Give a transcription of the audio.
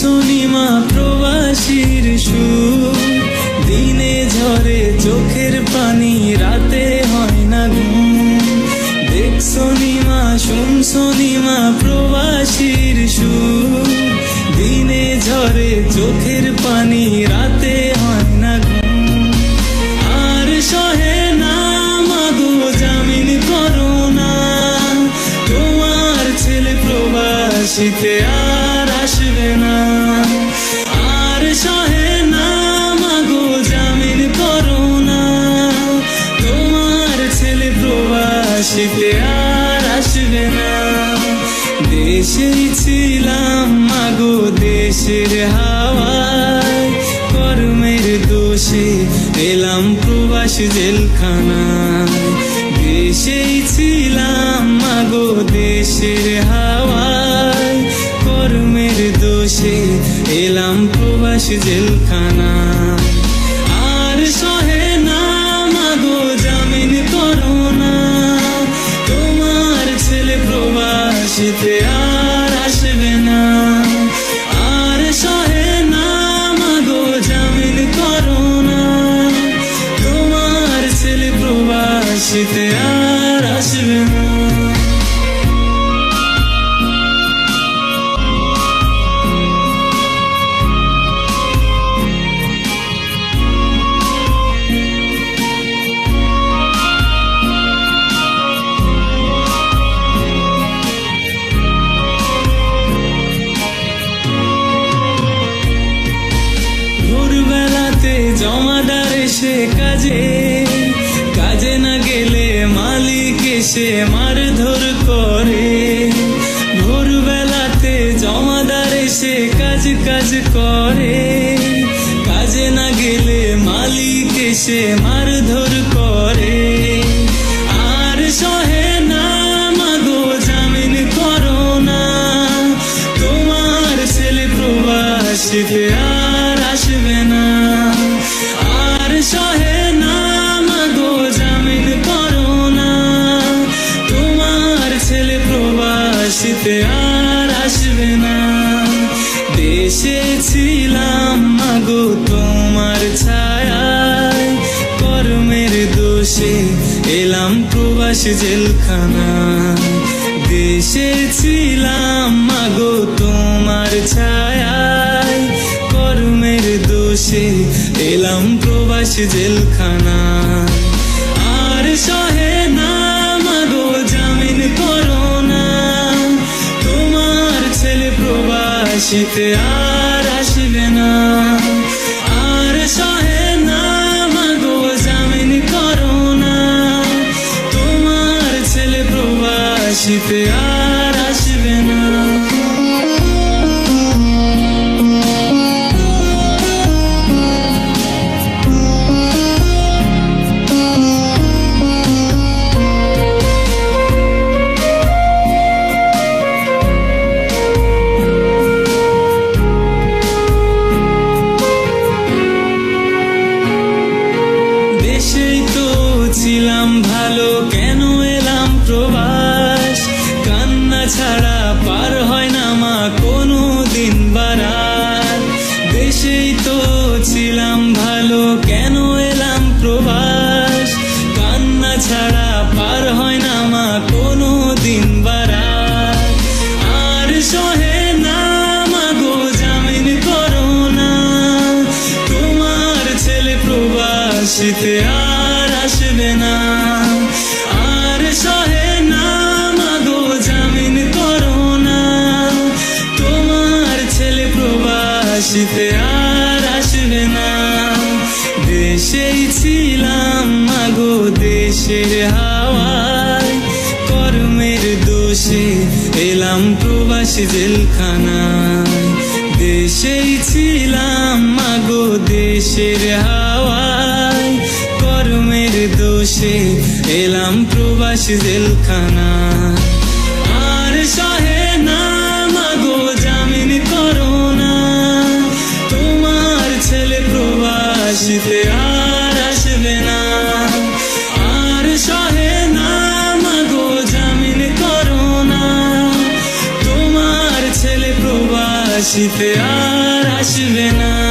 শোনিমা প্রবাসীর সুর, দিনে ঝরে চোখের পানি, রাতে হয় না ঘুম। দেখছনিমা শুনছনিমা প্রবাসীর সুর, দিনে ঝরে চোখের পানি, রাতে হয় না ঘুম। আর সহে না মাগো জামিন করো না, তোমার ছেলে প্রবাসীতে আর আসবে না। আর সহে না মাগো জামিন করো না, তোমার ছেলে প্রবাসীতে আর আসবে না। দেশেই ছিলাম মাগো দেশের হাওয়ায়, কর্মের দোষে এলাম প্রবাসী জেলখানায়। দেশেই ছিলাম মাগো দেশের হাওয়ায়, কর্মের দোষে এলাম প্রবাসী জেলখানায়। আর সহে না মাগো জামিন করো না, তোমার ছেলে প্রবাসীতে আর আসবে না। আর সহে না মাগো জামিন করো না, তোমার ছেলে প্রবাসীতে আর আসবে না। জমাদার এসে কাজে, কাজে না গেলে মালিক এসে মারধর করে। ভোরবেলাতে জমাদার এসে কাজ করে, কাজে না গেলে মালিক এসে মারধর করে। আর সহে না মাগো জামিন করো না, তোমার ছেলে প্রবাসীতে আর আসবে না। আর সহে না মাগো জামিন করো না, তোমার ছেলে প্রবাসীতে আর আসবে না। দেশে ছিলাম মাগো তোমার ছায়ায়, কর্মের দোষে এলাম প্রবাসী জেলখানায়। দেশে ছিলাম মাগো তোমার ছায়ায়, কর্মের দোষে এলাম প্রবাসী জেলখানায়। আর সহে না মাগো জামিন করো না, তোমার ছেলে প্রবাসীতে আর আসবে না। আর সহে না মাগো জামিন করো না, তোমার ছেলে প্রবাসীতে আর আসবে না। ছিলাম ভালো কেন এলাম প্রবাস, কান্না ছাড়া পার হয় না মা কোনো দিন বারাত। দেশেই তো ছিলাম ভালো কেন এলাম প্রবাস, কান্না ছাড়া পার হয় না মা কোনো দিন বারাত। আর সহে না মাগো জামিন করো না, তোমার ছেলে প্রবাসীতে আর আসবে না। আর সহে না মাগো জামিন করো না, তোমার ছেলে প্রবাসীতে আর আসবে না। দেশেই ছিলাম মাগো দেশের হাওয়ায়, কর্মের দোষে এলাম প্রবাসী জেলখানায়। দেশেই ছিলাম মাগো দেশের হাওয়ায়, কর্মের দোষে এলাম প্রবাসী জেলখানায়। আর সহে না মাগো জামিন করো না, তোমার ছেলে প্রবাসীতে আর আসবে না। আর সহে না মাগো জামিন করো না, তোমার ছেলে প্রবাসী শীতে আর আসবে না।